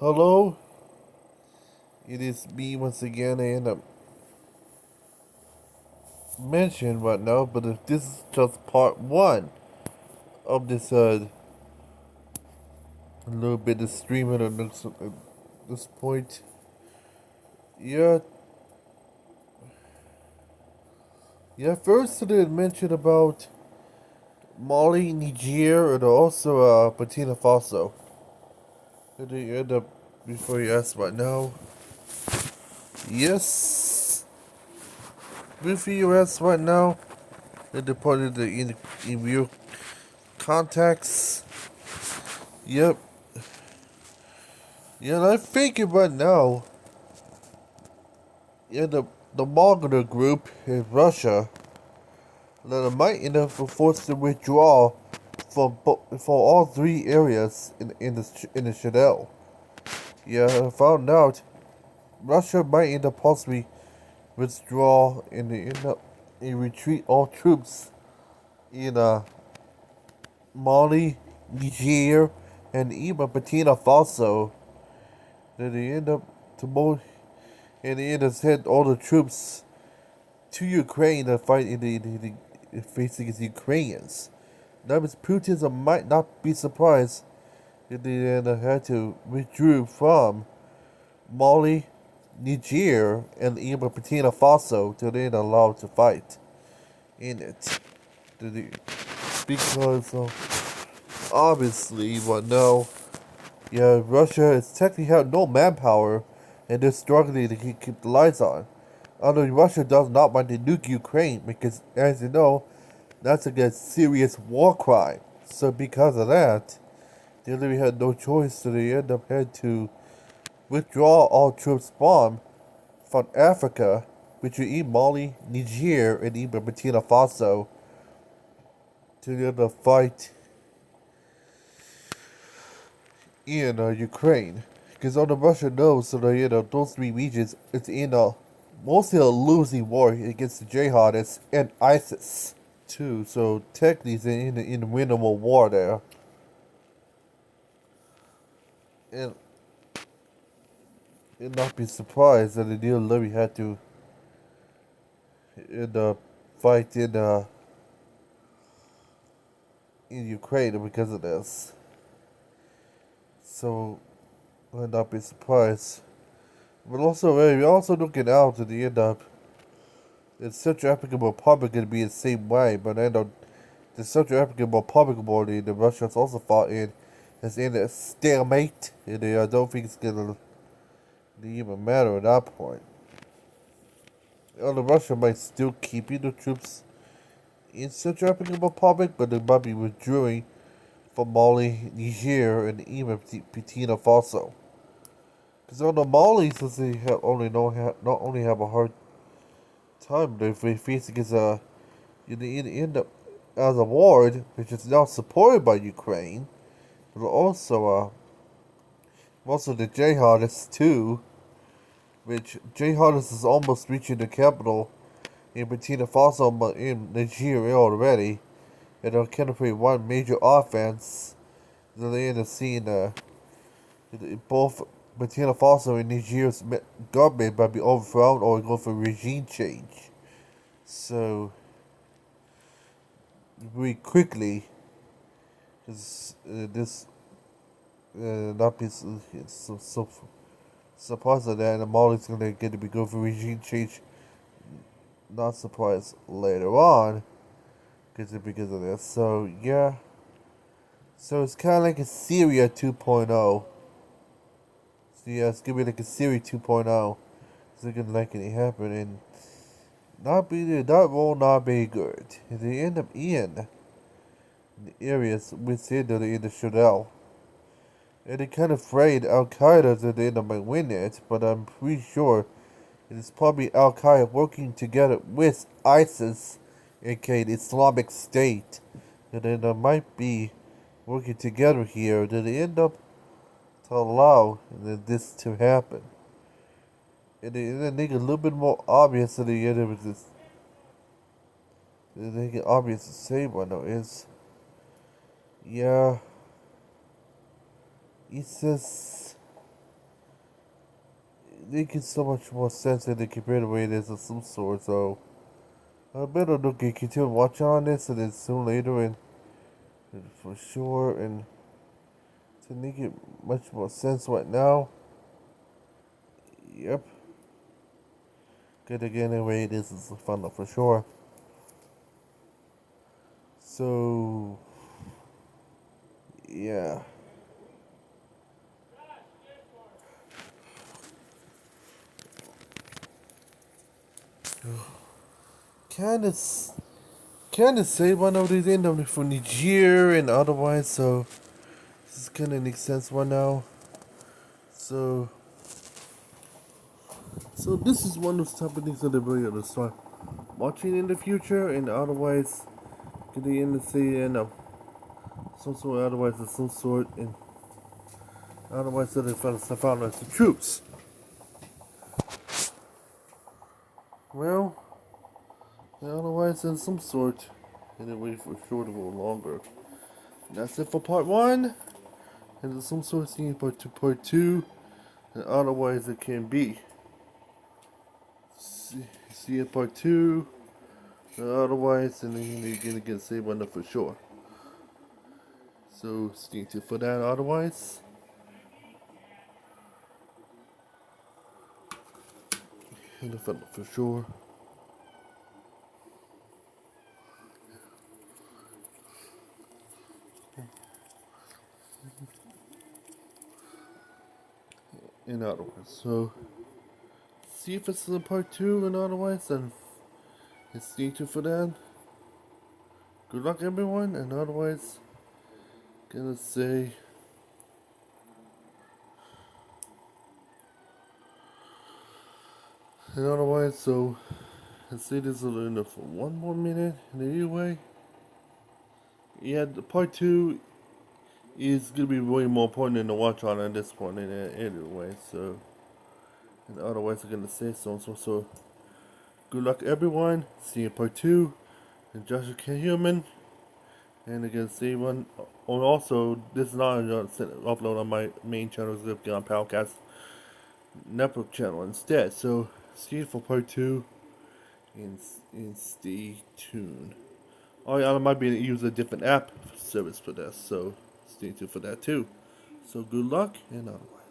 Hello, it is me once again, and I mentioned right now, but if this is just part one of this a little bit of streaming at this point, yeah, first I did mention about Mali, Niger, and also Burkina Faso. Did they end up before you ask right now? Yes, before you ask right now, they departed in real contacts. Yep. Yeah, and I think right now, yeah, the Wagner group in Russia that might end up forced to withdraw for all three areas in the Sahel. Yeah, I found out Russia might end up possibly withdraw and retreat all troops in Mali, Niger, and even Burkina Faso. That they end up to more and they end up send all the troops to Ukraine to fight facing the Ukrainians. Now, Mr. Putin might not be surprised if they then had to withdraw from Mali, Niger, and even Burkina Faso to then allowed to fight in it. Because obviously, but no, yeah, Russia is technically have no manpower, and they're struggling to keep the lights on. Although Russia does not want to nuke Ukraine because, as you know, that's a serious war crime. So because of that, they literally had no choice, so they end up had to withdraw all troops from Africa, which would eat Mali, Niger, and even Burkina Faso, to end up fight in Ukraine. Because all the Russia knows, so they, those three regions, it's in a mostly a losing war against the jihadists and ISIS too. So technically, it's in a winnable war there. And not be surprised that the deal Levy had to in fight in Ukraine because of this. So I'd not be surprised. But also, we're also looking out to the end up. The Central African Republic could be the same way, but I know the Central African Republic body the Russians also fought in is in a stalemate, and I don't think it's gonna even matter at that point. The Russia might still keep the troops in Central African Republic, but they might be withdrawing from Mali, Niger, and even Burkina Faso. Because on the Mali, since they not only have a hard time, they're facing is end up as a war, which is now supported by Ukraine, but also the jihadists too, which jihadists is almost reaching the capital in Burkina Faso but in Nigeria already, and they'll kind of play one major offense. Then they end up seeing both Burkina Faso and Nigeria's government might be overthrown or go for regime change. So, very quickly, this not be so surprised that the Mali's gonna get to be go for regime change. Not surprised later on, because of this. So yeah, so it's kind of like a Syria 2.0. So yeah, it's gonna be like a Syria 2.0. It's not gonna like it happen and that will not be good. If they end up in the areas within the Sahel. And they're kind of afraid Al Qaeda that they end up might win it, but I'm pretty sure it is probably Al Qaeda working together with ISIS, aka the Islamic State, and then there might be working together here that they end up to allow this to happen. And they make it a little bit more obvious at the end of this. They make it obvious to say one though is, yeah, ISIS make so much more sense in the compared way it is of some sort. So I better look and continue watching on this, and then soon later, and for sure, and to make it much more sense right now. Yep. Good again, anyway, this is fun for sure. So, yeah. Kind of, kind of say one of these end up from Niger and otherwise, so this kind of makes sense one now. So, so this is one of those type of things that they're really going to start watching in the future, and otherwise, could they end up saying some sort, otherwise of some sort, and otherwise they found as the troops. Well, otherwise in some sort, anyway, for sure to go longer. And that's it for part one, and there's some sort of thing part two, and otherwise it can be. See in part two, and otherwise, and then you're gonna get saved one for sure. So stay tuned for that. Otherwise, and for sure. In other words, so see if it's in part two, and otherwise, then stay tuned for that. Good luck, everyone, and otherwise, gonna say. And otherwise, so let's say this enough for one more minute. And anyway, yeah, the part two is gonna be way more important than the watch on at this point. Anyway, so and otherwise, I'm gonna say so. Good luck, everyone. See you in part two. And Joshua K. Human. And again, see one. Oh, also, this is not upload on my main channel. It's gonna be on Podcast Network channel instead. So see you for part two. And stay tuned. Oh yeah, I might be able to use a different app service for this, so stay tuned for that too. So good luck and otherwise.